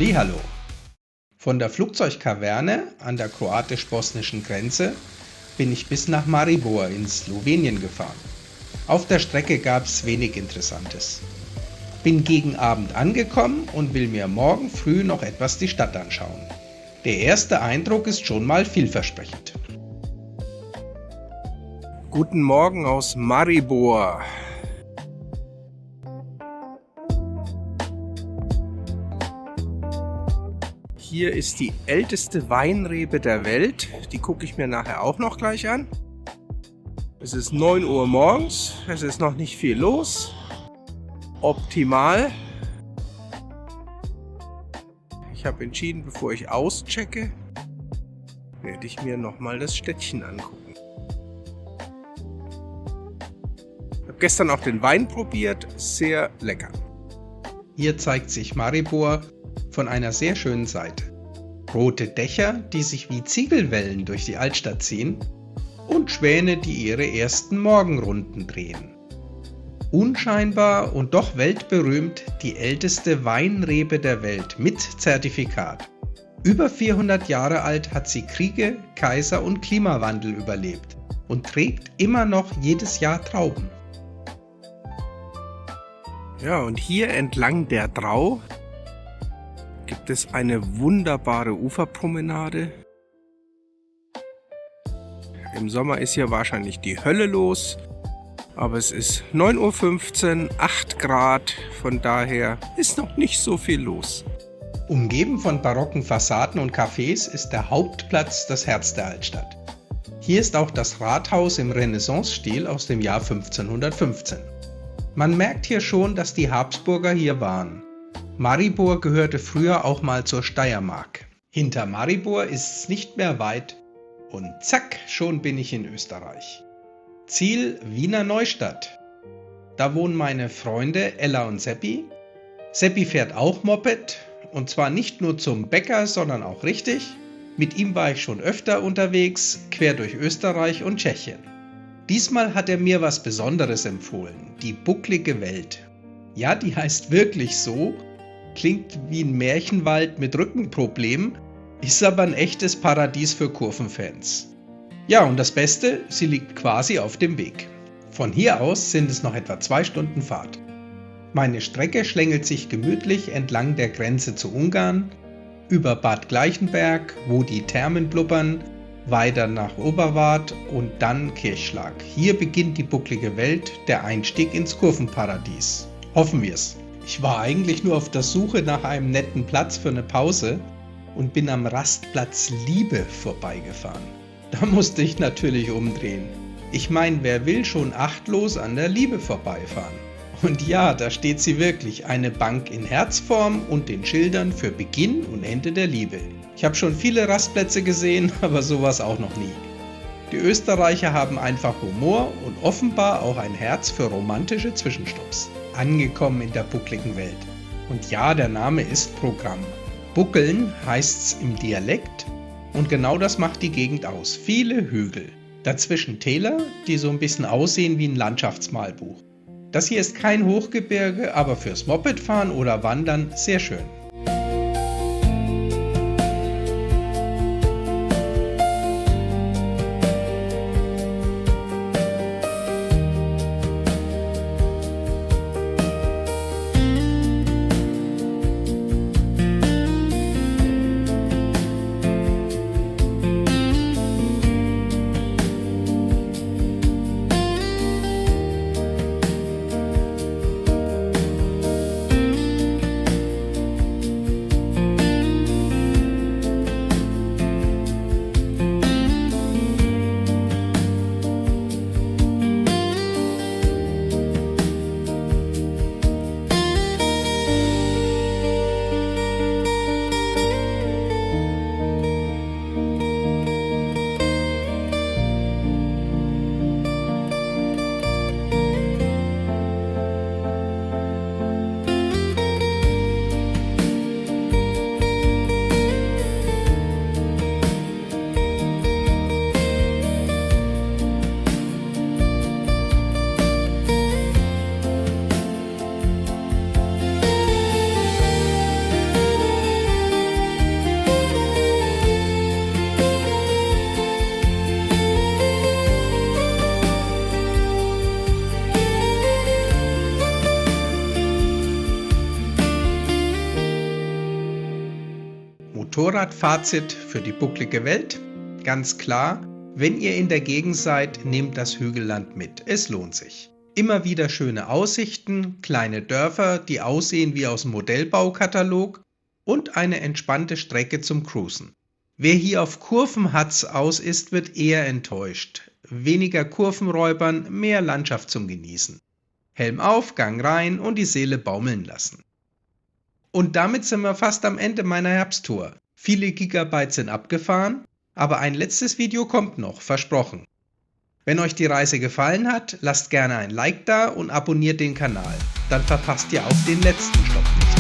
Hallihallo! Von der Flugzeugkaverne an der kroatisch-bosnischen Grenze bin ich bis nach Maribor in Slowenien gefahren. Auf der Strecke gab es wenig Interessantes. Bin gegen Abend angekommen und will mir morgen früh noch etwas die Stadt anschauen. Der erste Eindruck ist schon mal vielversprechend. Guten Morgen aus Maribor. Hier ist die älteste Weinrebe der Welt. Die gucke ich mir nachher auch noch gleich an. Es ist 9 Uhr morgens. Es ist noch nicht viel los. Optimal. Ich habe entschieden, bevor ich auschecke, werde ich mir nochmal das Städtchen angucken. Ich habe gestern auch den Wein probiert. Sehr lecker. Hier zeigt sich Maribor von einer sehr schönen Seite. Rote Dächer, die sich wie Ziegelwellen durch die Altstadt ziehen, und Schwäne, die ihre ersten Morgenrunden drehen. Unscheinbar und doch weltberühmt die älteste Weinrebe der Welt mit Zertifikat. Über 400 Jahre alt hat sie Kriege, Kaiser und Klimawandel überlebt und trägt immer noch jedes Jahr Trauben. Ja, und hier entlang der Drau gibt es eine wunderbare Uferpromenade. Im Sommer ist hier wahrscheinlich die Hölle los, aber es ist 9:15 Uhr, 8 Grad, von daher ist noch nicht so viel los. Umgeben von barocken Fassaden und Cafés ist der Hauptplatz das Herz der Altstadt. Hier ist auch das Rathaus im Renaissance-Stil aus dem Jahr 1515. Man merkt hier schon, dass die Habsburger hier waren. Maribor gehörte früher auch mal zur Steiermark. Hinter Maribor ist es nicht mehr weit und zack, schon bin ich in Österreich. Ziel Wiener Neustadt. Da wohnen meine Freunde Ella und Seppi. Seppi fährt auch Moped und zwar nicht nur zum Bäcker, sondern auch richtig. Mit ihm war ich schon öfter unterwegs, quer durch Österreich und Tschechien. Diesmal hat er mir was Besonderes empfohlen, die bucklige Welt. Ja, die heißt wirklich so, klingt wie ein Märchenwald mit Rückenproblemen, ist aber ein echtes Paradies für Kurvenfans. Ja, und das Beste, sie liegt quasi auf dem Weg. Von hier aus sind es noch etwa 2 Stunden Fahrt. Meine Strecke schlängelt sich gemütlich entlang der Grenze zu Ungarn, über Bad Gleichenberg, wo die Thermen blubbern, weiter nach Oberwart und dann Kirchschlag. Hier beginnt die bucklige Welt, der Einstieg ins Kurvenparadies. Hoffen wir's. Ich war eigentlich nur auf der Suche nach einem netten Platz für eine Pause und bin am Rastplatz Liebe vorbeigefahren. Da musste ich natürlich umdrehen. Ich meine, wer will schon achtlos an der Liebe vorbeifahren? Und ja, da steht sie wirklich, eine Bank in Herzform und den Schildern für Beginn und Ende der Liebe. Ich habe schon viele Rastplätze gesehen, aber sowas auch noch nie. Die Österreicher haben einfach Humor und offenbar auch ein Herz für romantische Zwischenstopps. Angekommen in der buckligen Welt. Und ja, der Name ist Programm. Buckeln heißt's im Dialekt und genau das macht die Gegend aus. Viele Hügel. Dazwischen Täler, die so ein bisschen aussehen wie ein Landschaftsmalbuch. Das hier ist kein Hochgebirge, aber fürs Mopedfahren oder Wandern sehr schön. Motorradfazit für die bucklige Welt. Ganz klar, wenn ihr in der Gegend seid, nehmt das Hügelland mit. Es lohnt sich. Immer wieder schöne Aussichten, kleine Dörfer, die aussehen wie aus dem Modellbaukatalog und eine entspannte Strecke zum Cruisen. Wer hier auf Kurvenhatz aus ist, wird eher enttäuscht. Weniger Kurvenräubern, mehr Landschaft zum Genießen. Helm auf, Gang rein und die Seele baumeln lassen. Und damit sind wir fast am Ende meiner Herbsttour. Viele Gigabyte sind abgefahren, aber ein letztes Video kommt noch, versprochen. Wenn euch die Reise gefallen hat, lasst gerne ein Like da und abonniert den Kanal. Dann verpasst ihr auch den letzten Stopp nicht.